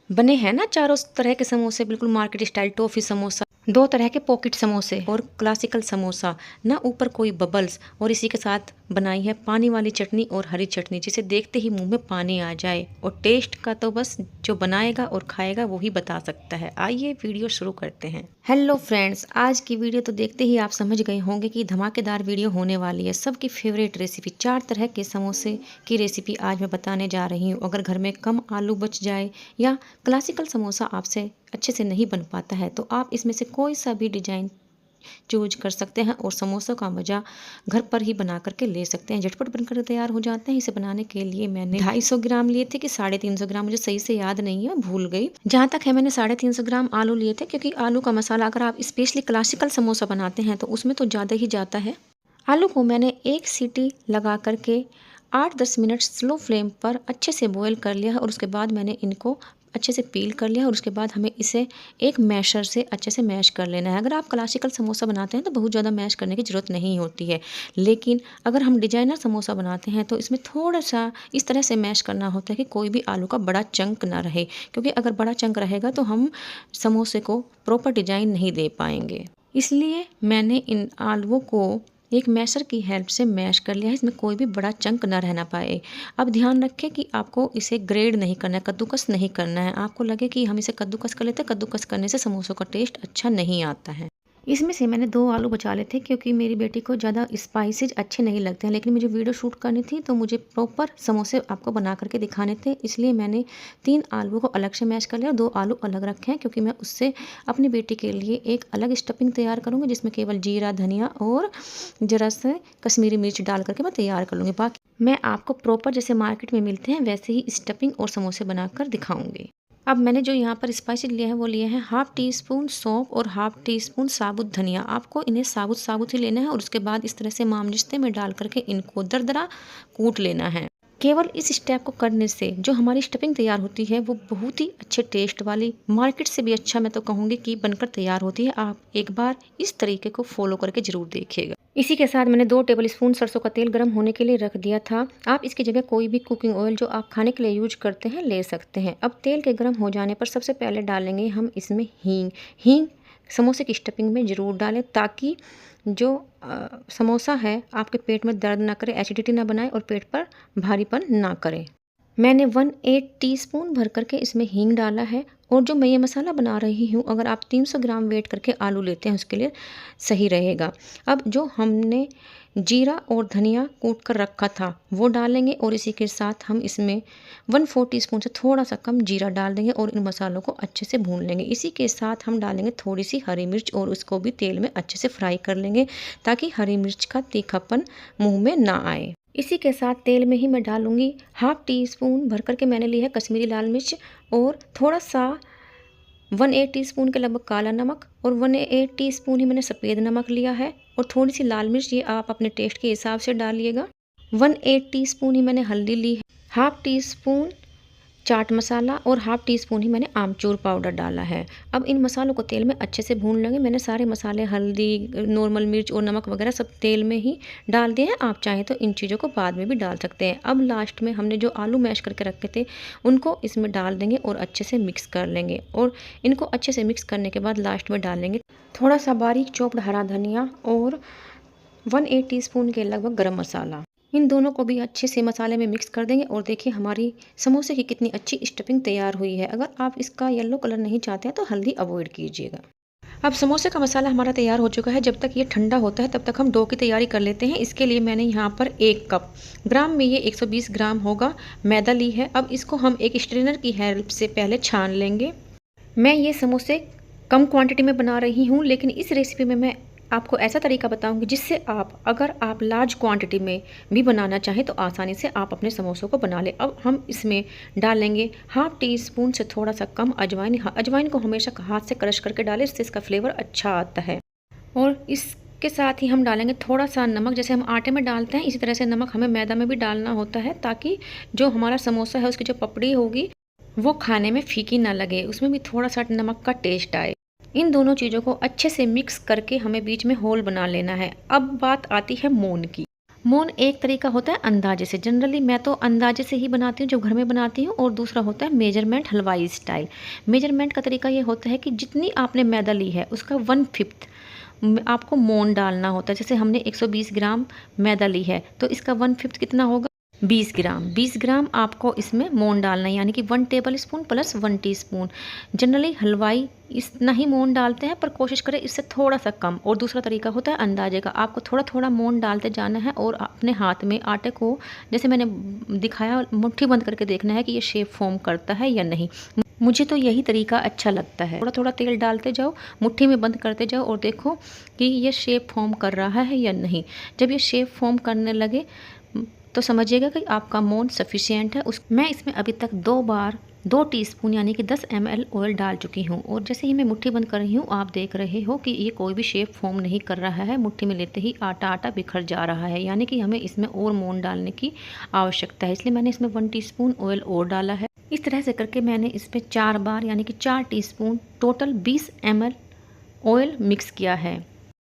बने हैं ना चारों तरह के समोसे, बिल्कुल मार्केट स्टाइल टॉफी समोसा, दो तरह के पॉकेट समोसे और क्लासिकल समोसा, ना ऊपर कोई बबल्स, और इसी के साथ बनाई है पानी वाली चटनी और हरी चटनी, जिसे देखते ही मुंह में पानी आ जाए। और टेस्ट का तो बस जो बनाएगा और खाएगा वो ही बता सकता है। आइए वीडियो शुरू करते हैं। हेलो फ्रेंड्स, आज की वीडियो तो देखते ही आप समझ गए होंगे कि धमाकेदार वीडियो होने वाली है। सबकी फेवरेट रेसिपी 4 तरह के समोसे की रेसिपी आज मैं बताने जा रही हूँ। अगर घर में कम आलू बच जाए या क्लासिकल समोसा आपसे अच्छे से नहीं बन पाता है तो आप इसमें से कोई सा भी डिजाइन चूज कर सकते हैं और समोसों का मज़ा घर पर ही बना करके ले सकते हैं। झटपट बनकर तैयार हो जाते हैं। इसे बनाने के लिए मैंने 250 ग्राम लिए थे कि 350 ग्राम, मुझे सही से याद नहीं है, भूल गई। जहाँ तक है मैंने 350 ग्राम आलू लिए थे, क्योंकि आलू का मसाला अगर आप स्पेशली क्लासिकल समोसा बनाते हैं तो उसमें तो ज़्यादा ही जाता है। आलू को मैंने एक सीटी लगा करके 8-10 मिनट स्लो फ्लेम पर अच्छे से बॉईल कर लिया है और उसके बाद मैंने इनको अच्छे से पील कर लिया और उसके बाद हमें इसे एक मैशर से अच्छे से मैश कर लेना है। अगर आप क्लासिकल समोसा बनाते हैं तो बहुत ज़्यादा मैश करने की ज़रूरत नहीं होती है, लेकिन अगर हम डिजाइनर समोसा बनाते हैं तो इसमें थोड़ा सा इस तरह से मैश करना होता है कि कोई भी आलू का बड़ा चंक ना रहे, क्योंकि अगर बड़ा चंक रहेगा तो हम समोसे को प्रॉपर डिजाइन नहीं दे पाएंगे। इसलिए मैंने इन आलुओं को एक मैशर की हेल्प से मैश कर लिया है, इसमें कोई भी बड़ा चंक ना रहना पाए। अब ध्यान रखें कि आपको इसे ग्रेड नहीं करना है, कद्दूकस नहीं करना है। आपको लगे कि हम इसे कद्दूकस कर लेते हैं, कद्दूकस करने से समोसों का टेस्ट अच्छा नहीं आता है। इसमें से मैंने 2 आलू बचा लिए थे, क्योंकि मेरी बेटी को ज़्यादा स्पाइसेज अच्छे नहीं लगते हैं, लेकिन मुझे वीडियो शूट करनी थी तो मुझे प्रॉपर समोसे आपको बना करके दिखाने थे। इसलिए मैंने 3 आलू को अलग से मैश कर लिया और 2 आलू अलग रखे हैं, क्योंकि मैं उससे अपनी बेटी के लिए एक अलग स्टफिंग तैयार करूँगी, जिसमें केवल जीरा, धनिया और ज़रा से कश्मीरी मिर्च डाल करके मैं तैयार कर लूँगी। बाकी मैं आपको प्रॉपर जैसे मार्केट में मिलते हैं वैसे ही स्टफिंग और समोसे बनाकर दिखाऊँगी। अब मैंने जो यहाँ पर स्पाइसेस लिए हैं वो लिए हैं 1/2 टीस्पून सौंफ और 1/2 टीस्पून साबुत धनिया। आपको इन्हें साबुत साबुत ही लेना है और उसके बाद इस तरह से मामजिस्ते में डाल करके इनको दरदरा कूट लेना है। केवल इस स्टेप को करने से जो हमारी स्टफिंग तैयार होती है वो बहुत ही अच्छे टेस्ट वाली, मार्केट से भी अच्छा मैं तो कहूँगी कि बनकर तैयार होती है। आप एक बार इस तरीके को फॉलो करके ज़रूर देखिएगा। इसी के साथ मैंने 2 टेबल स्पून सरसों का तेल गर्म होने के लिए रख दिया था। आप इसकी जगह कोई भी कुकिंग ऑयल जो आप खाने के लिए यूज करते हैं ले सकते हैं। अब तेल के गर्म हो जाने पर सबसे पहले डालेंगे हम इसमें हींग। हींग समोसे की स्टफिंग में ज़रूर डालें, ताकि जो समोसा है आपके पेट में दर्द ना करे, एसिडिटी ना बनाए और पेट पर भारीपन ना करे। मैंने 1/8 टीस्पून भर करके इसमें हींग डाला है। और जो मैं ये मसाला बना रही हूँ, अगर आप 300 ग्राम वेट करके आलू लेते हैं उसके लिए सही रहेगा। अब जो हमने जीरा और धनिया कूट कर रखा था वो डालेंगे और इसी के साथ हम इसमें 1/4 टीस्पून से थोड़ा सा कम जीरा डाल देंगे और इन मसालों को अच्छे से भून लेंगे। इसी के साथ हम डालेंगे थोड़ी सी हरी मिर्च और उसको भी तेल में अच्छे से फ्राई कर लेंगे, ताकि हरी मिर्च का तीखापन मुँह में ना आए। इसी के साथ तेल में ही मैं डालूंगी 1/2 टीस्पून भर करके मैंने ली है कश्मीरी लाल मिर्च और थोड़ा सा 1/8 टीस्पून के लगभग काला नमक और 1/8 टीस्पून ही मैंने सफ़ेद नमक लिया है और थोड़ी सी लाल मिर्च, ये आप अपने टेस्ट के हिसाब से डालिएगा। 1/8 टीस्पून ही मैंने हल्दी ली है, 1/2 टीस्पून चाट मसाला और 1/2 टीस्पून ही मैंने आमचूर पाउडर डाला है। अब इन मसालों को तेल में अच्छे से भून लेंगे। मैंने सारे मसाले, हल्दी, नॉर्मल मिर्च और नमक वगैरह सब तेल में ही डाल दिए हैं। आप चाहें तो इन चीज़ों को बाद में भी डाल सकते हैं। अब लास्ट में हमने जो आलू मैश करके रखे थे उनको इसमें डाल देंगे और अच्छे से मिक्स कर लेंगे। और इनको अच्छे से मिक्स करने के बाद लास्ट में डालेंगे थोड़ा सा बारीक चॉप्ड हरा धनिया और 1/8 टीस्पून के लगभग गरम मसाला। इन दोनों को भी अच्छे से मसाले में मिक्स कर देंगे और देखिए हमारी समोसे की कितनी अच्छी स्टफिंग तैयार हुई है। अगर आप इसका येलो कलर नहीं चाहते हैं तो हल्दी अवॉइड कीजिएगा। अब समोसे का मसाला हमारा तैयार हो चुका है। जब तक ये ठंडा होता है तब तक हम डो की तैयारी कर लेते हैं। इसके लिए मैंने यहाँ पर 1 कप, ग्राम में ये 120 ग्राम होगा, मैदा ली है। अब इसको हम एक स्ट्रेनर की हेल्प से पहले छान लेंगे। मैं ये समोसे कम क्वांटिटी में बना रही हूँ, लेकिन इस रेसिपी में मैं आपको ऐसा तरीका बताऊंगी जिससे अगर आप लार्ज क्वांटिटी में भी बनाना चाहें तो आसानी से आप अपने समोसों को बना लें। अब हम इसमें डालेंगे 1/2 टीस्पून से थोड़ा सा कम अजवाइन। अजवाइन को हमेशा हाथ से क्रश करके डालें, इससे इसका फ्लेवर अच्छा आता है। और इसके साथ ही हम डालेंगे थोड़ा सा नमक। जैसे हम आटे में डालते हैं इसी तरह से नमक हमें मैदा में भी डालना होता है, ताकि जो हमारा समोसा है उसकी जो पपड़ी होगी वो खाने में फीकी ना लगे, उसमें भी थोड़ा सा नमक का टेस्ट आए। इन दोनों चीज़ों को अच्छे से मिक्स करके हमें बीच में होल बना लेना है। अब बात आती है मोन की। मोन एक तरीका होता है अंदाजे से। जनरली मैं तो अंदाजे से ही बनाती हूँ जब घर में बनाती हूँ, और दूसरा होता है मेजरमेंट हलवाई स्टाइल। मेजरमेंट का तरीका ये होता है कि जितनी आपने मैदा ली है उसका 1/5 आपको मोन डालना होता है। जैसे हमने 120 ग्राम मैदा ली है तो इसका 1/5 कितना होगा, 20 ग्राम। 20 ग्राम आपको इसमें मोन डालना है, यानी कि 1 table spoon plus 1 teaspoon. Generally हलवाई इतना ही मोन डालते हैं, पर कोशिश करें इससे थोड़ा सा कम। और दूसरा तरीका होता है अंदाजे का, आपको थोड़ा थोड़ा मोन डालते जाना है और अपने हाथ में आटे को, जैसे मैंने दिखाया, मुट्ठी बंद करके देखना है कि ये शेप फॉर्म करता है या नहीं। मुझे तो यही तरीका अच्छा लगता है। थोड़ा थोड़ा तेल डालते जाओ, मुट्ठी में बंद करते जाओ और देखो कि ये शेप फॉर्म कर रहा है या नहीं। जब ये शेप फॉर्म करने लगे तो समझिएगा कि आपका मोन सफिशिएंट है। मैं इसमें अभी तक 2 बार 2 टीस्पून यानी कि 10 ml ऑयल डाल चुकी हूँ, और जैसे ही मैं मुट्ठी बंद कर रही हूँ आप देख रहे हो कि ये कोई भी शेप फॉर्म नहीं कर रहा है। मुट्ठी में लेते ही आटा आटा बिखर जा रहा है, यानी कि हमें इसमें और मोन डालने की आवश्यकता है। इसलिए मैंने इसमें 1 टीस्पून ऑयल और डाला है। इस तरह से करके मैंने इसमें 4 बार यानी कि 4 teaspoon total 20 ml oil mix किया है।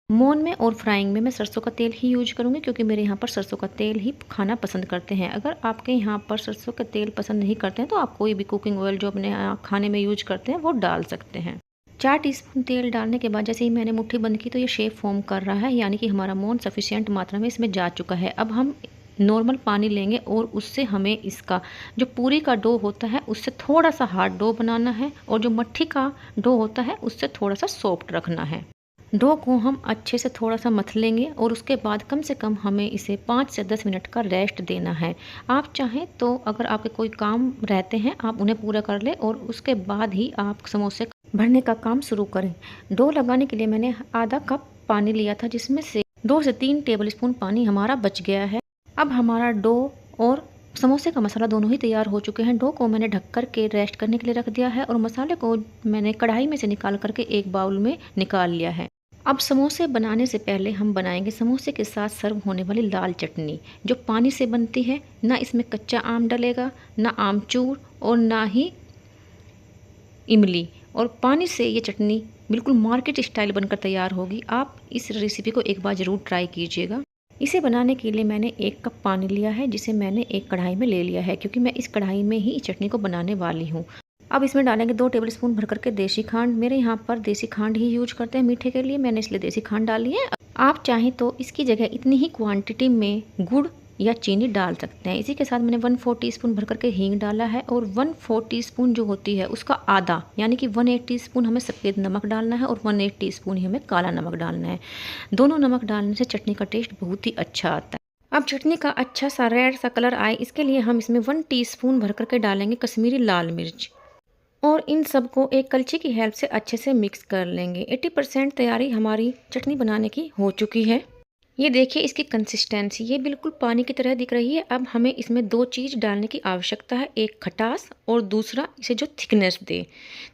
मोन में और फ्राइंग में मैं सरसों का तेल ही यूज करूँगी, क्योंकि मेरे यहाँ पर सरसों का तेल ही खाना पसंद करते हैं। अगर आपके यहाँ पर सरसों का तेल पसंद नहीं करते हैं तो आप कोई भी कुकिंग ऑयल जो अपने खाने में यूज करते हैं वो डाल सकते हैं। 4 टीस्पून तेल डालने के बाद जैसे ही मैंने मुट्ठी बंद की तो ये शेप फॉर्म कर रहा है, यानी कि हमारा मोन सफिशिएंट मात्रा में इसमें जा चुका है। अब हम नॉर्मल पानी लेंगे और उससे हमें इसका जो पूरी का डो होता है उससे थोड़ा सा हार्ड डो बनाना है, और जो मट्ठी का डो होता है उससे थोड़ा सा सॉफ्ट रखना है। डो को हम अच्छे से थोड़ा सा मथ लेंगे और उसके बाद कम से कम हमें इसे 5 से 10 मिनट का रेस्ट देना है। आप चाहें तो अगर आपके कोई काम रहते हैं आप उन्हें पूरा कर लें और उसके बाद ही आप समोसे भरने का काम शुरू करें। डो लगाने के लिए मैंने आधा कप पानी लिया था, जिसमें से 2 से 3 टेबल स्पून पानी हमारा बच गया है। अब हमारा डो और समोसे का मसाला दोनों ही तैयार हो चुके हैं। डो को मैंने ढक कर के रेस्ट करने के लिए रख दिया है और मसाले को मैंने कढ़ाई में से निकाल करके एक बाउल में निकाल लिया है। अब समोसे बनाने से पहले हम बनाएंगे समोसे के साथ सर्व होने वाली लाल चटनी, जो पानी से बनती है। ना इसमें कच्चा आम डलेगा, ना आमचूर और ना ही इमली, और पानी से ये चटनी बिल्कुल मार्केट स्टाइल बनकर तैयार होगी। आप इस रेसिपी को एक बार ज़रूर ट्राई कीजिएगा। इसे बनाने के लिए मैंने 1 कप पानी लिया है, जिसे मैंने एक कढ़ाई में ले लिया है, क्योंकि मैं इस कढ़ाई में ही चटनी को बनाने वाली हूँ। अब इसमें डालेंगे 2 टेबल स्पून भर करके देसी खांड। मेरे यहाँ पर देसी खांड ही यूज करते हैं मीठे के लिए, मैंने इसलिए देसी खांड डाली है। आप चाहें तो इसकी जगह इतनी ही क्वांटिटी में गुड़ या चीनी डाल सकते हैं। इसी के साथ मैंने 1/4 टीस्पून भर करके हींग डाला है, और 1/4 टीस्पून जो होती है उसका आधा यानी कि 1/8 टीस्पून हमें सफ़ेद नमक डालना है और 1/8 टीस्पून ही हमें काला नमक डालना है। दोनों नमक डालने से चटनी का टेस्ट बहुत ही अच्छा आता है। अब चटनी का अच्छा सा रेड सा कलर आए, इसके लिए हम इसमें 1 टीस्पून भर करके डालेंगे कश्मीरी लाल मिर्च, और इन सबको एक कलछी की हेल्प से अच्छे से मिक्स कर लेंगे। 80% तैयारी हमारी चटनी बनाने की हो चुकी है। ये देखिए इसकी कंसिस्टेंसी, ये बिल्कुल पानी की तरह दिख रही है। अब हमें इसमें 2 चीज़ डालने की आवश्यकता है, एक खटास और दूसरा इसे जो थिकनेस दे।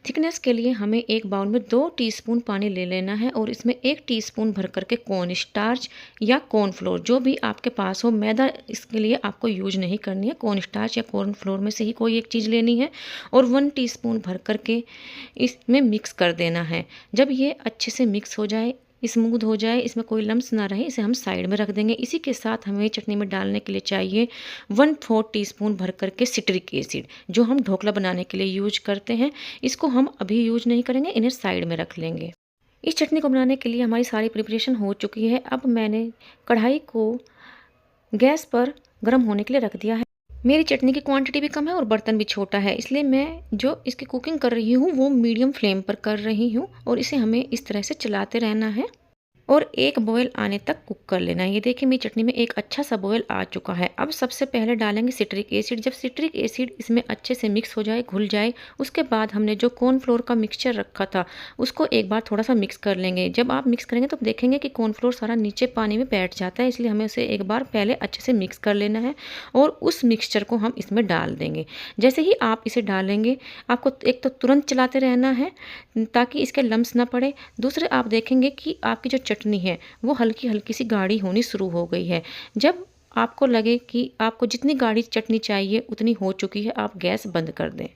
थिकनेस के लिए हमें एक बाउल में 2 टीस्पून पानी ले लेना है और इसमें 1 टीस्पून भर करके कॉर्न स्टार्च या कॉर्नफ्लोर, जो भी आपके पास हो। मैदा इसके लिए आपको यूज नहीं करनी है, कॉर्न स्टार्च या कॉर्नफ्लोर में से ही कोई एक चीज़ लेनी है, और 1 टीस्पून भर करके इसमें मिक्स कर देना है। जब ये अच्छे से मिक्स हो जाए, स्मूथ हो जाए, इसमें कोई लम्स ना रहे, इसे हम साइड में रख देंगे। इसी के साथ हमें चटनी में डालने के लिए चाहिए 1/4 टीस्पून भर करके सिट्रिक एसिड, जो हम ढोकला बनाने के लिए यूज करते हैं। इसको हम अभी यूज नहीं करेंगे, इन्हें साइड में रख लेंगे। इस चटनी को बनाने के लिए हमारी सारी प्रिपरेशन हो चुकी है। अब मैंने कढ़ाई को गैस पर गर्म होने के लिए रख दिया है। मेरी चटनी की क्वांटिटी भी कम है और बर्तन भी छोटा है, इसलिए मैं जो इसकी कुकिंग कर रही हूँ वो मीडियम फ्लेम पर कर रही हूँ, और इसे हमें इस तरह से चलाते रहना है और एक बॉयल आने तक कुक कर लेना है। ये देखिए मेरी चटनी में एक अच्छा सा बॉयल आ चुका है। अब सबसे पहले डालेंगे सिट्रिक एसिड। जब सिट्रिक एसिड इसमें अच्छे से मिक्स हो जाए, घुल जाए, उसके बाद हमने जो कॉर्नफ्लोर का मिक्सचर रखा था उसको एक बार थोड़ा सा मिक्स कर लेंगे। जब आप मिक्स करेंगे तो देखेंगे कि कॉर्नफ्लोर सारा नीचे पानी में बैठ जाता है, इसलिए हमें उसे एक बार पहले अच्छे से मिक्स कर लेना है और उस मिक्सचर को हम इसमें डाल देंगे। जैसे ही आप इसे डालेंगे आपको एक तो तुरंत चलाते रहना है ताकि इसके लम्स ना पड़े। दूसरे आप देखेंगे कि आपकी जो चटनी है वो हल्की हल्की सी गाढ़ी होनी शुरू हो गई है। जब आपको लगे कि आपको जितनी गाढ़ी चटनी चाहिए उतनी हो चुकी है, आप गैस बंद कर दें।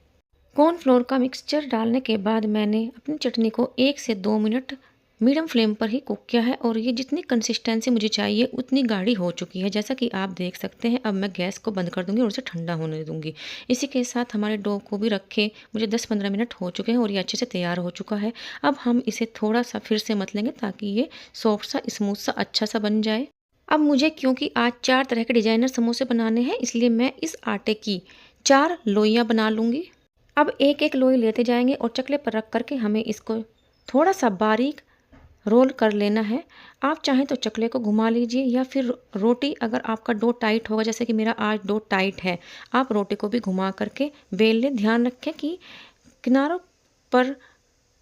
कॉर्नफ्लोर का मिक्सचर डालने के बाद मैंने अपनी चटनी को 1 से 2 मिनट मीडियम फ्लेम पर ही कुक किया है और ये जितनी कंसिस्टेंसी मुझे चाहिए उतनी गाढ़ी हो चुकी है, जैसा कि आप देख सकते हैं। अब मैं गैस को बंद कर दूंगी और उसे ठंडा होने दूंगी। इसी के साथ हमारे डो को भी रखे मुझे 10-15 मिनट हो चुके हैं और ये अच्छे से तैयार हो चुका है। अब हम इसे थोड़ा सा फिर से मत लेंगे ताकि ये सॉफ्ट सा, स्मूथ सा, अच्छा सा बन जाए। अब मुझे क्योंकि आज 4 तरह के डिजाइनर समोसे बनाने हैं, इसलिए मैं इस आटे की 4 लोइयाँ बना लूँगी। अब एक एक लोई लेते जाएंगे और चकले पर रख करके हमें इसको थोड़ा सा बारीक रोल कर लेना है। आप चाहें तो चकले को घुमा लीजिए या फिर रोटी, अगर आपका डो टाइट होगा, जैसे कि मेरा आज डो टाइट है, आप रोटी को भी घुमा करके बेल लें। ध्यान रखें कि किनारों पर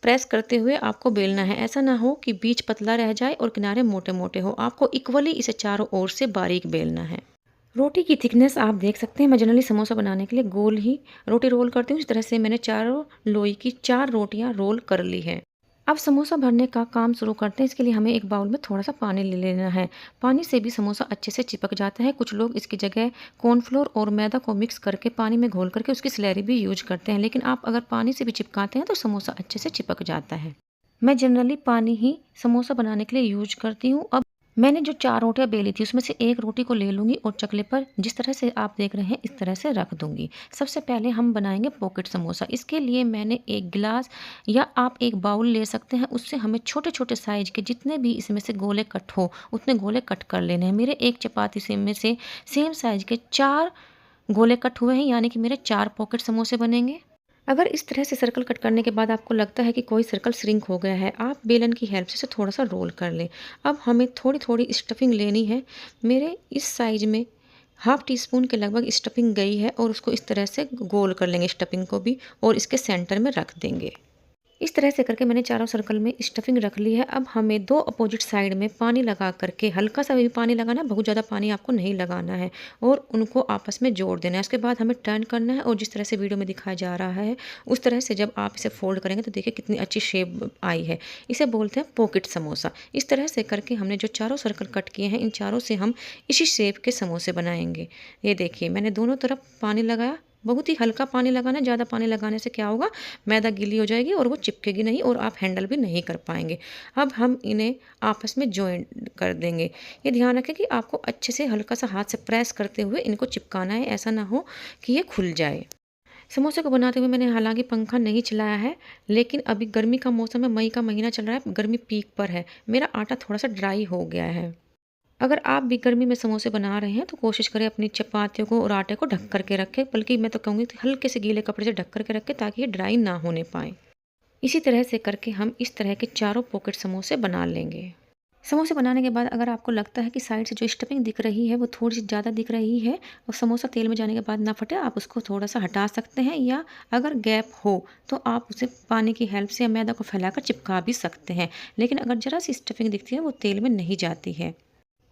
प्रेस करते हुए आपको बेलना है। ऐसा ना हो कि बीच पतला रह जाए और किनारे मोटे मोटे हो। आपको इक्वली इसे चारों ओर से बारीक बेलना है। रोटी की थिकनेस आप देख सकते हैं। मैं जनरली समोसा बनाने के लिए गोल ही रोटी रोल करती हूँ। इस तरह से मैंने चारों लोई की 4 रोटियां रोल कर ली है। अब समोसा भरने का काम शुरू करते हैं। इसके लिए हमें एक बाउल में थोड़ा सा पानी ले लेना है। पानी से भी समोसा अच्छे से चिपक जाता है। कुछ लोग इसकी जगह कॉर्नफ्लोर और मैदा को मिक्स करके पानी में घोल करके उसकी स्लैरी भी यूज करते हैं, लेकिन आप अगर पानी से भी चिपकाते हैं तो समोसा अच्छे से चिपक जाता है। मैं जनरली पानी ही समोसा बनाने के लिए यूज करती हूँ। अब मैंने जो 4 रोटियां बेली थी उसमें से एक रोटी को ले लूँगी और चकले पर जिस तरह से आप देख रहे हैं इस तरह से रख दूँगी। सबसे पहले हम बनाएंगे पॉकेट समोसा। इसके लिए मैंने एक गिलास या आप एक बाउल ले सकते हैं। उससे हमें छोटे छोटे साइज के जितने भी इसमें से गोले कट हो उतने गोले कट कर लेने हैं। मेरे एक चपाती से में से सेम साइज के 4 गोले कट हुए हैं, यानी कि मेरे 4 पॉकेट समोसे बनेंगे। अगर इस तरह से सर्कल कट करने के बाद आपको लगता है कि कोई सर्कल श्रिंक हो गया है, आप बेलन की हेल्प से इसे थोड़ा सा रोल कर लें। अब हमें थोड़ी थोड़ी स्टफिंग लेनी है। मेरे इस साइज में हाफ टी स्पून के लगभग स्टफिंग गई है और उसको इस तरह से गोल कर लेंगे स्टफिंग को भी और इसके सेंटर में रख देंगे। इस तरह से करके मैंने चारों सर्कल में स्टफिंग रख ली है। अब हमें 2 अपोजिट साइड में पानी लगा करके, हल्का सा भी पानी लगाना है, बहुत ज़्यादा पानी आपको नहीं लगाना है, और उनको आपस में जोड़ देना है। उसके बाद हमें टर्न करना है और जिस तरह से वीडियो में दिखाया जा रहा है उस तरह से जब आप इसे फोल्ड करेंगे तो देखिए कितनी अच्छी शेप आई है। इसे बोलते हैं पॉकेट समोसा। इस तरह से करके हमने जो चारों सर्कल कट किए हैं, इन चारों से हम इसी शेप के समोसे बनाएंगे। ये देखिए मैंने दोनों तरफ पानी लगाया। बहुत ही हल्का पानी लगाना है। ज़्यादा पानी लगाने से क्या होगा, मैदा गीली हो जाएगी और वो चिपकेगी नहीं और आप हैंडल भी नहीं कर पाएंगे। अब हम इन्हें आपस में जॉइन कर देंगे। ये ध्यान रखें कि आपको अच्छे से हल्का सा हाथ से प्रेस करते हुए इनको चिपकाना है, ऐसा ना हो कि ये खुल जाए। समोसे को बनाते हुए मैंने हालांकि पंखा नहीं चलाया है, लेकिन अभी गर्मी का मौसम है, मई का महीना चल रहा है, गर्मी पीक पर है। मेरा आटा थोड़ा सा ड्राई हो गया है। अगर आप भी गर्मी में समोसे बना रहे हैं तो कोशिश करें अपनी चपातियों को और आटे को ढक करके रखें, बल्कि मैं तो कहूँगी कि हल्के से गीले कपड़े से ढक करके रखें ताकि ये ड्राई ना होने पाए। इसी तरह से करके हम इस तरह के चारों पॉकेट समोसे बना लेंगे। समोसे बनाने के बाद अगर आपको लगता है कि साइड से जो स्टफिंग दिख रही है वो थोड़ी सी ज़्यादा दिख रही है और समोसा तेल में जाने के बाद ना फटे, आप उसको थोड़ा सा हटा सकते हैं, या अगर गैप हो तो आप उसे पानी की हेल्प से या मैदा को फैलाकर चिपका भी सकते हैं। लेकिन अगर ज़रा सी स्टफिंग दिखती है वो तेल में नहीं जाती है।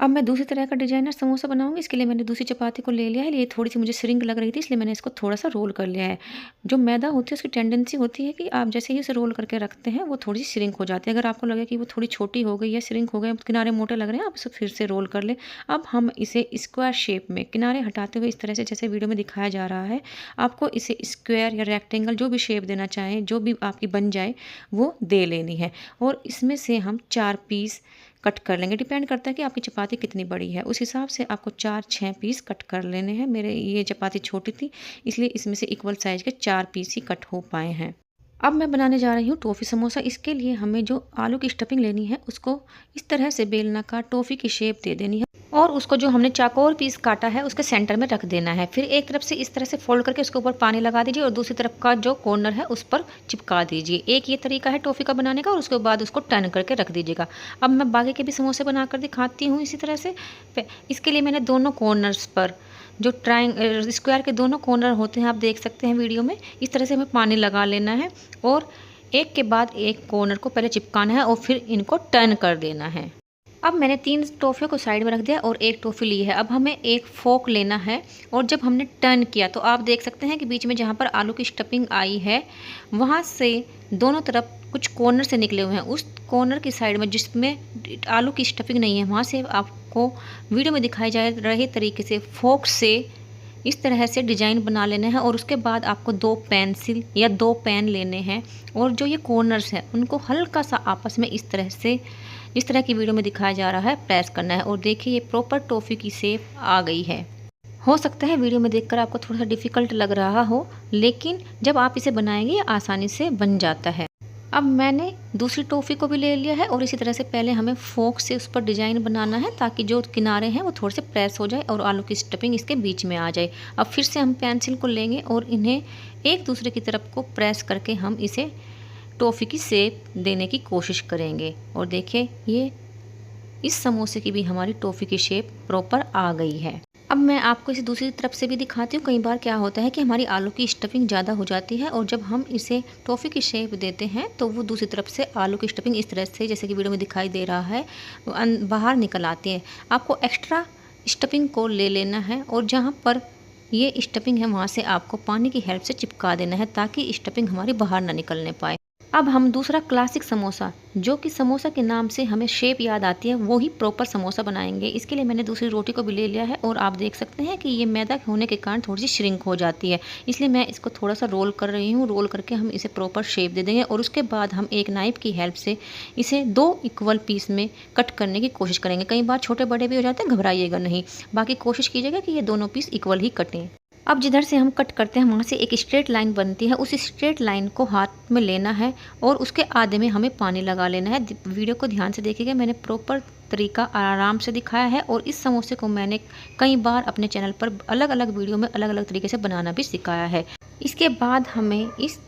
अब मैं दूसरी तरह का डिजाइनर समोसा बनाऊंगी। इसके लिए मैंने दूसरी चपाती को ले लिया है। ये थोड़ी सी मुझे श्रिंक लग रही थी, इसलिए मैंने इसको थोड़ा सा रोल कर लिया है। जो मैदा होती है उसकी टेंडेंसी होती है कि आप जैसे ही उसे रोल करके रखते हैं वो थोड़ी सी श्रिंक हो जाती है। अगर आपको लगे कि वो थोड़ी छोटी हो गई या श्रिंक हो गए, किनारे मोटे लग रहे हैं, आप इसे फिर से रोल कर लें। अब हम इसे स्क्वायर शेप में किनारे हटाते हुए इस तरह से जैसे वीडियो में दिखाया जा रहा है, आपको इसे स्क्वायर या रेक्टेंगल जो भी शेप देना चाहें, जो भी आपकी बन जाए वो दे लेनी है। और इसमें से हम 4 पीस कट कर लेंगे। डिपेंड करता है कि आपकी चपाती कितनी बड़ी है, उस हिसाब से आपको 4-6 पीस कट कर लेने हैं। मेरे ये चपाती छोटी थी इसलिए इसमें से इक्वल साइज के 4 पीस ही कट हो पाए हैं। अब मैं बनाने जा रही हूँ टॉफ़ी समोसा। इसके लिए हमें जो आलू की स्टफिंग लेनी है उसको इस तरह से बेलनाकार टॉफ़ी की शेप दे देनी है और उसको जो हमने चाकोर पीस काटा है उसके सेंटर में रख देना है। फिर एक तरफ से इस तरह से फोल्ड करके उसके ऊपर पानी लगा दीजिए और दूसरी तरफ का जो कॉर्नर है उस पर चिपका दीजिए। एक ये तरीका है टॉफ़ी का बनाने का और उसके बाद उसको टर्न करके रख दीजिएगा। अब मैं बाकी के भी समोसे बनाकर दिखाती हूँ इसी तरह से। इसके लिए मैंने दोनों कॉर्नर्स पर जो स्क्वायर के दोनों कॉर्नर होते हैं, आप देख सकते हैं वीडियो में, इस तरह से हमें पानी लगा लेना है और एक के बाद एक कॉर्नर को पहले चिपकाना है और फिर इनको टर्न कर देना है। अब मैंने 3 टॉफ़ियों को साइड में रख दिया और एक टॉफ़ी ली है। अब हमें एक फोक लेना है और जब हमने टर्न किया तो आप देख सकते हैं कि बीच में जहाँ पर आलू की स्टफिंग आई है वहाँ से दोनों तरफ कुछ कॉर्नर से निकले हुए हैं। उस कॉर्नर की साइड में जिसमें आलू की स्टफिंग नहीं है वहाँ से आपको वीडियो में दिखाई जा रहे तरीके से फोक से इस तरह से डिजाइन बना लेना है और उसके बाद आपको 2 पेंसिल या 2 पेन लेने हैं और जो ये कॉर्नर्स हैं उनको हल्का सा आपस में इस तरह से, जिस तरह की वीडियो में दिखाया जा रहा है, प्रेस करना है। और देखिए ये प्रॉपर टॉफ़ी की शेप आ गई है। हो सकता है वीडियो में देखकर आपको थोड़ा सा डिफ़िकल्ट लग रहा हो, लेकिन जब आप इसे बनाएंगे ये आसानी से बन जाता है। अब मैंने दूसरी टॉफ़ी को भी ले लिया है और इसी तरह से पहले हमें फोक से उस पर डिज़ाइन बनाना है ताकि जो किनारे हैं वो थोड़े से प्रेस हो जाए और आलू की स्टफिंग इसके बीच में आ जाए। अब फिर से हम पेंसिल को लेंगे और इन्हें एक दूसरे की तरफ को प्रेस करके हम इसे टॉफ़ी की शेप देने की कोशिश करेंगे। और देखिए ये इस समोसे की भी हमारी टॉफ़ी की शेप प्रॉपर आ गई है। अब मैं आपको इसे दूसरी तरफ से भी दिखाती हूँ। कई बार क्या होता है कि हमारी आलू की स्टफिंग ज़्यादा हो जाती है और जब हम इसे टॉफ़ी की शेप देते हैं तो वो दूसरी तरफ से आलू की स्टफिंग इस तरह से, जैसे कि वीडियो में दिखाई दे रहा है, बाहर निकल आती है। आपको एक्स्ट्रा स्टफिंग को ले लेना है और जहाँ पर ये स्टफिंग है वहाँ से आपको पानी की हेल्प से चिपका देना है ताकि स्टफिंग हमारी बाहर ना निकलने पाए। अब हम दूसरा क्लासिक समोसा, जो कि समोसा के नाम से हमें शेप याद आती है, वो ही प्रॉपर समोसा बनाएंगे। इसके लिए मैंने दूसरी रोटी को भी ले लिया है और आप देख सकते हैं कि ये मैदा होने के कारण थोड़ी सी श्रिंक हो जाती है, इसलिए मैं इसको थोड़ा सा रोल कर रही हूँ। रोल करके हम इसे प्रॉपर शेप दे देंगे और उसके बाद हम एक नाइफ की हेल्प से इसे 2 इक्वल पीस में कट करने की कोशिश करेंगे। कई बार छोटे बड़े भी हो जाते हैं, घबराइएगा नहीं, बाकी कोशिश कीजिएगा कि ये दोनों पीस इक्वल ही कटें। अब जिधर से हम कट करते हैं वहाँ से एक स्ट्रेट लाइन बनती है, उस स्ट्रेट लाइन को हाथ में लेना है और उसके आधे में हमें पानी लगा लेना है। वीडियो को ध्यान से देखिएगा, मैंने प्रॉपर तरीका आराम से दिखाया है और इस समोसे को मैंने कई बार अपने चैनल पर अलग अलग वीडियो में अलग अलग तरीके से बनाना भी सिखाया है। इसके बाद हमें इसको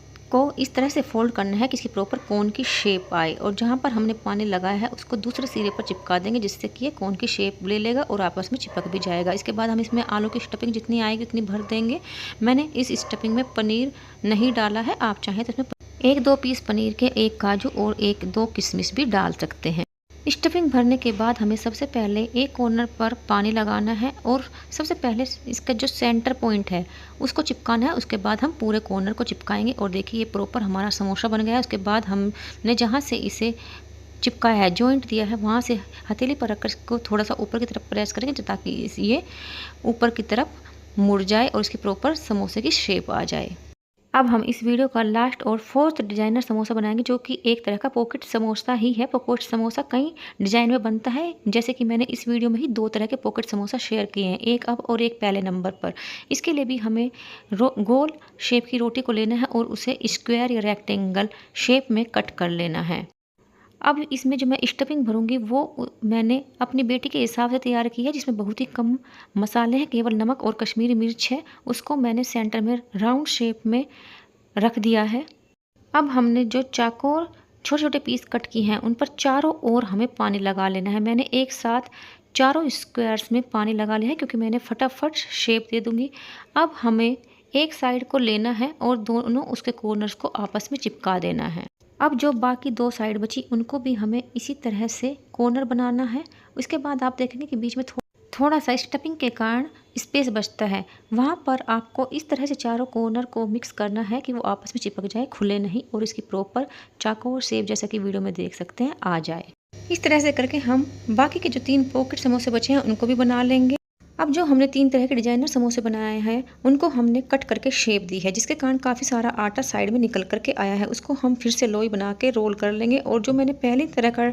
इस तरह से फोल्ड करना है कि इसकी प्रॉपर कोन की शेप आए और जहाँ पर हमने पानी लगाया है उसको दूसरे सिरे पर चिपका देंगे, जिससे कि ये कोन की शेप ले लेगा और आपस में चिपक भी जाएगा। इसके बाद हम इसमें आलू की स्टफिंग जितनी आएगी उतनी भर देंगे। मैंने इस स्टफिंग में पनीर नहीं डाला है, आप चाहें तो इसमें 1-2 पीस पनीर के, 1 काजू और 1-2 किशमिश भी डाल सकते हैं। स्टफिंग भरने के बाद हमें सबसे पहले एक कॉर्नर पर पानी लगाना है और सबसे पहले इसका जो सेंटर पॉइंट है उसको चिपकाना है। उसके बाद हम पूरे कॉर्नर को चिपकाएंगे और देखिए ये प्रॉपर हमारा समोसा बन गया है। उसके बाद हमने जहाँ से इसे चिपकाया है, जॉइंट दिया है, वहाँ से हथेली पर रखकर इसको थोड़ा सा ऊपर की तरफ प्रेस करेंगे ताकि ये ऊपर की तरफ मुड़ जाए और इसकी प्रॉपर समोसे की शेप आ जाए। अब हम इस वीडियो का लास्ट और 4th डिजाइनर समोसा बनाएंगे, जो कि एक तरह का पॉकेट समोसा ही है। पॉकेट समोसा कई डिजाइन में बनता है, जैसे कि मैंने इस वीडियो में ही 2 तरह के पॉकेट समोसा शेयर किए हैं, एक अब और एक पहले नंबर पर। इसके लिए भी हमें गोल शेप की रोटी को लेना है और उसे स्क्वायर या रेक्टेंगल शेप में कट कर लेना है। अब इसमें जो मैं स्टफिंग भरूंगी वो मैंने अपनी बेटी के हिसाब से तैयार की है, जिसमें बहुत ही कम मसाले हैं, केवल नमक और कश्मीरी मिर्च है। उसको मैंने सेंटर में राउंड शेप में रख दिया है। अब हमने जो चाकोर छोटे छोटे पीस कट किए हैं उन पर चारों ओर हमें पानी लगा लेना है। मैंने एक साथ चारों स्क्वायर्स में पानी लगा लिया है क्योंकि मैंने फटाफट शेप दे दूंगी। अब हमें एक साइड को लेना है और दोनों उसके कॉर्नर्स को आपस में चिपका देना है। अब जो बाकी 2 साइड बची उनको भी हमें इसी तरह से कॉर्नर बनाना है। उसके बाद आप देखेंगे कि बीच में थोड़ा सा स्टफिंग के कारण स्पेस बचता है, वहाँ पर आपको इस तरह से चारों कॉर्नर को मिक्स करना है कि वो आपस में चिपक जाए, खुले नहीं, और इसकी प्रॉपर चाकोर शेप जैसा कि वीडियो में देख सकते हैं आ जाए। इस तरह से करके हम बाकी के जो 3 पॉकेट समोसे बचे हैं उनको भी बना लेंगे। अब जो हमने 3 तरह के डिजाइनर समोसे बनाए हैं उनको हमने कट करके शेप दी है, जिसके कारण काफ़ी सारा आटा साइड में निकल करके आया है। उसको हम फिर से लोई बना के रोल कर लेंगे और जो मैंने पहली तरह का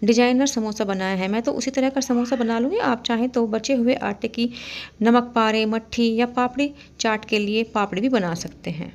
डिजाइनर समोसा बनाया है मैं तो उसी तरह का समोसा बना लूँगी। आप चाहें तो बचे हुए आटे की नमक पारे, मट्ठी या पापड़ी चाट के लिए पापड़ी भी बना सकते हैं।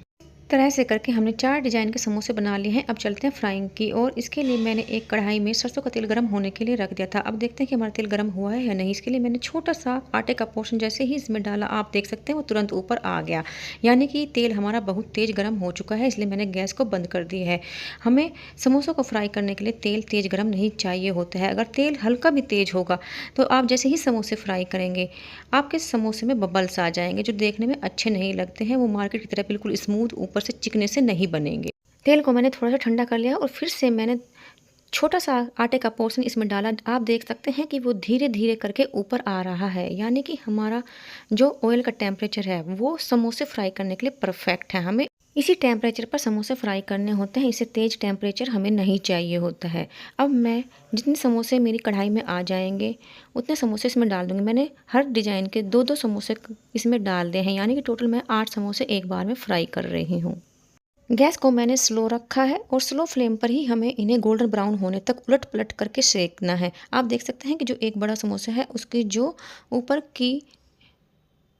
तरह से करके हमने 4 डिजाइन के समोसे बना लिए हैं। अब चलते हैं फ्राइंग की और इसके लिए मैंने एक कढ़ाई में सरसों का तेल गर्म होने के लिए रख दिया था। अब देखते हैं कि हमारा तेल गर्म हुआ है या नहीं। इसके लिए मैंने छोटा सा आटे का पोर्शन जैसे ही इसमें डाला, आप देख सकते हैं वो तुरंत ऊपर आ गया, यानी कि तेल हमारा बहुत तेज़ गर्म हो चुका है, इसलिए मैंने गैस को बंद कर दी है। हमें समोसों को फ्राई करने के लिए तेल तेज़ गर्म नहीं चाहिए होता है। अगर तेल हल्का भी तेज़ होगा तो आप जैसे ही समोसे फ्राई करेंगे आपके समोसे में बबल्स आ जाएंगे, जो देखने में अच्छे नहीं लगते हैं। वो मार्केट की तरह बिल्कुल स्मूथ ऊपर से चिकने से नहीं बनेंगे। तेल को मैंने थोड़ा सा ठंडा कर लिया और फिर से मैंने छोटा सा आटे का पोर्शन इसमें डाला। आप देख सकते हैं कि वो धीरे धीरे करके ऊपर आ रहा है, यानी कि हमारा जो ऑयल का टेम्परेचर है वो समोसे फ्राई करने के लिए परफेक्ट है। हमें इसी टेम्परेचर पर समोसे फ्राई करने होते हैं, इससे तेज़ टेम्परेचर हमें नहीं चाहिए होता है। अब मैं जितने समोसे मेरी कढ़ाई में आ जाएंगे उतने समोसे इसमें डाल दूँगी। मैंने हर डिज़ाइन के 2-2 समोसे इसमें डाल दिए हैं, यानी कि टोटल मैं 8 समोसे एक बार में फ्राई कर रही हूँ। गैस को मैंने स्लो रखा है और स्लो फ्लेम पर ही हमें इन्हें गोल्डन ब्राउन होने तक उलट-पलट करके सेंकना है। आप देख सकते हैं कि जो एक बड़ा समोसा है उसकी जो ऊपर की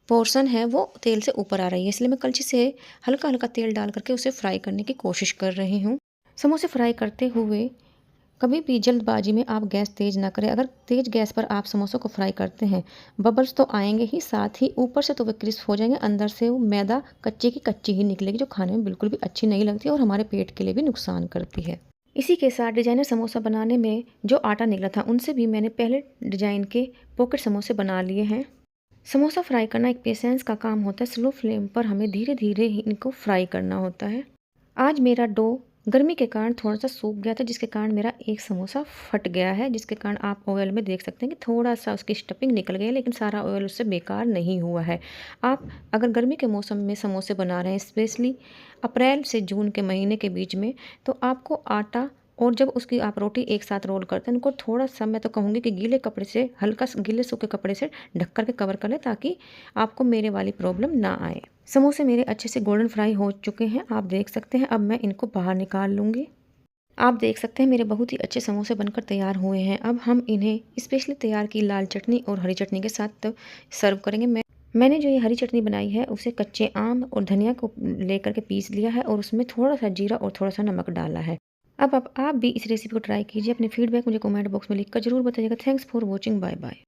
पोर्शन है वो तेल से ऊपर आ रही है, इसलिए मैं कलछी से हल्का-हल्का तेल डाल करके उसे फ्राई करने की कोशिश कर रही हूँ। समोसे फ्राई करते हुए कभी भी जल्दबाजी में आप गैस तेज़ ना करें। अगर तेज़ गैस पर आप समोसों को फ्राई करते हैं, बबल्स तो आएँगे ही, साथ ही ऊपर से तो वे क्रिस्प हो जाएँगे, अंदर से वो मैदा कच्चे की कच्ची ही निकलेगी, जो खाने में बिल्कुल भी अच्छी नहीं लगती और हमारे पेट के लिए भी नुकसान करती है। इसी के साथ डिज़ाइनर समोसा बनाने में जो आटा निकला था, उनसे भी मैंने पहले डिज़ाइन के पॉकेट समोसे बना लिए हैं। समोसा फ्राई करना एक पेशेंस का काम होता है, स्लो फ्लेम पर हमें धीरे-धीरे ही इनको फ्राई करना होता है। आज मेरा डो गर्मी के कारण थोड़ा-सा सूख गया था, जिसके कारण मेरा एक समोसा फट गया है, जिसके कारण आप ऑयल में देख सकते हैं कि थोड़ा-सा उसकी स्टफिंग निकल गई है, लेकिन सारा ऑयल उससे बेकार नहीं हुआ है। आप अगर गर्मी के मौसम में समोसे बना रहे हैं, स्पेशली अप्रैल से जून के महीने के बीच में, तो आपको आटा और जब उसकी आप रोटी एक साथ रोल करते हैं, उनको थोड़ा-सा मैं तो कहूँगी कि गीले कपड़े से हल्का स गीले सूखे कपड़े से ढक कर के कवर कर लें, ताकि आपको मेरे वाली प्रॉब्लम ना आए। समोसे मेरे अच्छे से गोल्डन फ्राई हो चुके हैं, आप देख सकते हैं। अब मैं इनको बाहर निकाल लूँगी। आप देख सकते हैं मेरे बहुत ही अच्छे समोसे बनकर तैयार हुए हैं। अब हम इन्हें स्पेशली तैयार की लाल चटनी और हरी चटनी के साथ सर्व करेंगे। मैंने जो ये हरी चटनी बनाई है उसे कच्चे आम और धनिया को लेकर के पीस लिया है और उसमें थोड़ा-सा जीरा और थोड़ा-सा नमक डाला है। अब आप भी इस रेसिपी को ट्राई कीजिए। अपने फीडबैक मुझे कमेंट बॉक्स में लिखकर ज़रूर बताइएगा। Thanks for watching. Bye bye.